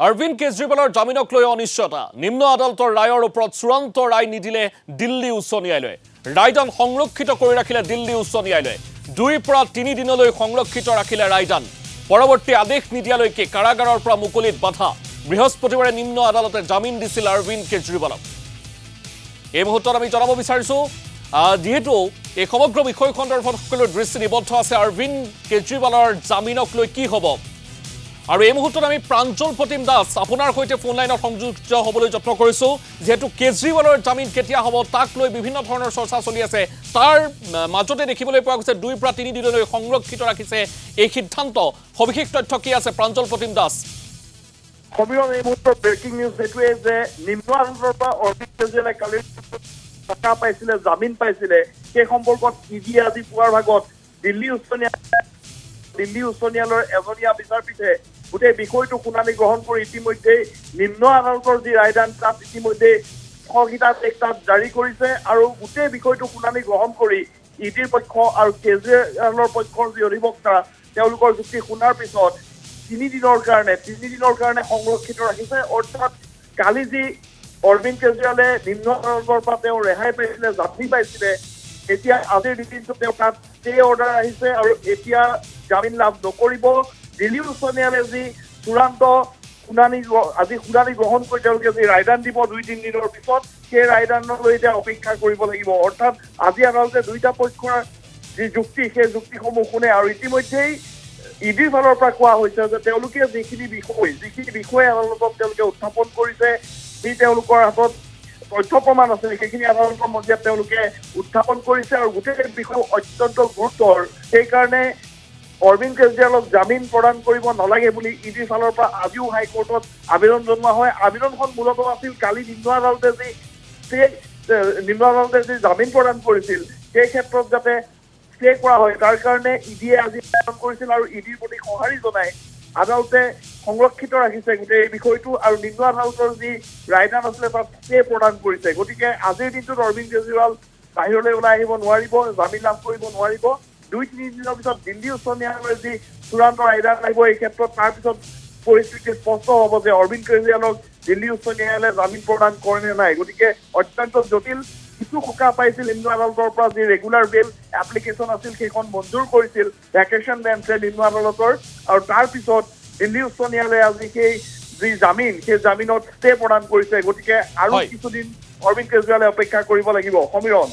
অৰবিন্দ কেজৰিৱালৰ জামিনক লৈ অনিশ্চয়তা নিম্ন আদালতৰ ৰায়ৰ ওপৰত চূড়ান্ত ৰায় নিদিলে দিল্লী উচ্চ ন্যায়ালয়ে ৰায়দান সংৰক্ষিত কৰি ৰাখিলে দিল্লী উচ্চ ন্যায়ালয়ে 2 পৰা 3 দিনলৈ সংৰক্ষিত ৰাখিলে ৰায়দান পৰৱৰ্তী আদেশ নিদিয়ালৈকে কাৰাগাৰৰ পৰা মুকলিত বাধা বৃহস্পতিবাৰে নিম্ন আদালতে জামিন দিছিল অৰবিন্দ কেজৰিৱালক এই মুহূৰ্তত আমি জনাব বিচাৰিছো যেহেতু এই সমগ্ৰ বিষয় সন্দৰ্ভত সকলো দৃষ্টি নিবদ্ধ আছে অৰবিন্দ কেজৰিৱালৰ জামিনক লৈ কি হ'ব আৰু এই মুহূৰ্তত আমি প্ৰাঞ্জল প্ৰতিম দাস আপোনাৰ সৈতে ফোন লাইনত সংযুক্ত হ'বলৈ যত্ন কৰিছো যেহেতু কেজৰিৱালৰ জামিন কেতিয়া হ'ব তাক লৈ বিভিন্ন ধৰণৰ চৰ্চা চলি আছে তাৰ মাজতে দেখিবলৈ পোৱা গৈছে 2 পৰা 3 দিনলৈ সংৰক্ষিত ৰাখিছে এই সিদ্ধান্ত সবিশেষ তথ্য কি আছে প্ৰাঞ্জল প্ৰতিম দাস সমীৰণ এই মুহূৰ্তত ব্ৰেকিং নিউজ এইটোৱে যে নিম্ন আদালতৰ পৰা অৰবিন্দ কেজৰিৱালে কালি টকা পাইছিলে জামিন পাইছিলে সেই সম্পৰ্কত ইডি আজি পুৱাৰ ভাগত দিল্লী উচ্চ ন্যায়ালয়ৰ এজনীয়া বিচাৰপীঠে গোটেই বিষয়টো শুনানি গ্ৰহণ কৰি ইতিমধ্যে নিম্ন আদালতৰ যি ৰায়দান তাত ইতিমধ্যে স্থগিতাদেশ তাত জাৰি কৰিছে আৰু গোটেই বিষয়টো শুনানি গ্ৰহণ কৰি ইডিৰ পক্ষ আৰু কেজৰিৱালৰ পক্ষৰ যি অধিবক্তা তেওঁলোকৰ যুক্তি শুনাৰ পিছত 3 দিনৰ কাৰণে সংৰক্ষিত ৰাখিছে অৰ্থাৎ কালি যি অৰবিন্দ কেজৰিৱালে নিম্ন আদালতৰ পৰা তেওঁ ৰেহাই পাইছিলে জামিন পাইছিলে এতিয়া আজিৰ দিনটো তেওঁ তাত ষ্টে অৰ্ডাৰ আহিছে আৰু এতিয়া জামিন লাভ নকৰিব দিল্লী উচ্চ ন্যায়ালয়ে যি চূড়ান্ত শুনানি গ্ৰহণ কৰি তেওঁলোকে যি ৰায়দান দিব 2-3 দিনৰ পিছত সেই ৰায়দানলৈ এতিয়া অপেক্ষা কৰিব লাগিব অৰ্থাৎ আজি আদালতে দুইটা পক্ষৰ যি যুক্তি সেই যুক্তিসমূহ শুনে আৰু ইতিমধ্যেই ইডিৰ ফালৰ পৰা কোৱা হৈছে যে তেওঁলোকে যিখিনি বিষয় আদালতত তেওঁলোকে উত্থাপন কৰিছে যি তেওঁলোকৰ হাতত তথ্য প্ৰমাণ আছে সেইখিনি আদালতৰ মজিয়াত তেওঁলোকে উত্থাপন কৰিছে আৰু গোটেই বিষয় অত্যন্ত গুৰুতৰ সেইকাৰণে অৰবিন্দ কেজৰিৱালক জামিন প্ৰদান কৰিব নালাগে বুলি ইডিৰ ফালৰ পৰা আজিও হাইকোৰ্টত আবেদন জনোৱা হয় আবেদনখন মূলতঃ আছিল কালি নিম্ন আদালতে যি জামিন প্ৰদান কৰিছিল সেই ক্ষেত্ৰত যাতে ষ্টে কৰা হয় তাৰ কাৰণে ইডিয়ে আজি আবেদন কৰিছিল আৰু ইডিৰ প্ৰতি সঁহাৰি জনাই আদালতে সংৰক্ষিত ৰাখিছে গোটেই এই বিষয়টো আৰু নিম্ন আদালতৰ যি ৰায়দান আছিলে তাত ষ্টে প্ৰদান কৰিছে গতিকে আজিৰ দিনটোত অৰবিন্দ কেজৰিৱাল বাহিৰলৈ ওলাই আহিব নোৱাৰিব জামিন লাভ কৰিব নোৱাৰিব 2-3 দিনৰ পিছত দিল্লী উচ্চ ন্যায়ালয়ৰ যি চূড়ান্ত ৰায়দান আহিব এই ক্ষেত্ৰত তাৰপিছত পৰিস্থিতি স্পষ্ট হ'ব যে অৰবিন্দ কেজৰিৱালক দিল্লী উচ্চ ন্যায়ালয়ে জামিন প্ৰদান কৰে নে নাই গতিকে অত্যন্ত জটিল কিছু সকাহ পাইছিল নিম্ন আদালতৰ পৰা যি ৰেগুলাৰ বেল এপ্লিকেশ্যন আছিল সেইখন মঞ্জুৰ কৰিছিল ভেকেশ্যন বেঞ্চে নিম্ন আদালতৰ আৰু তাৰপিছত দিল্লী উচ্চ ন্যায়ালয়ে আজি যি সেই জামিনত ষ্টে প্ৰদান কৰিছে গতিকে আৰু কিছুদিন অৰবিন্দ কেজৰিৱালে অপেক্ষা কৰিব লাগিব সমীৰণ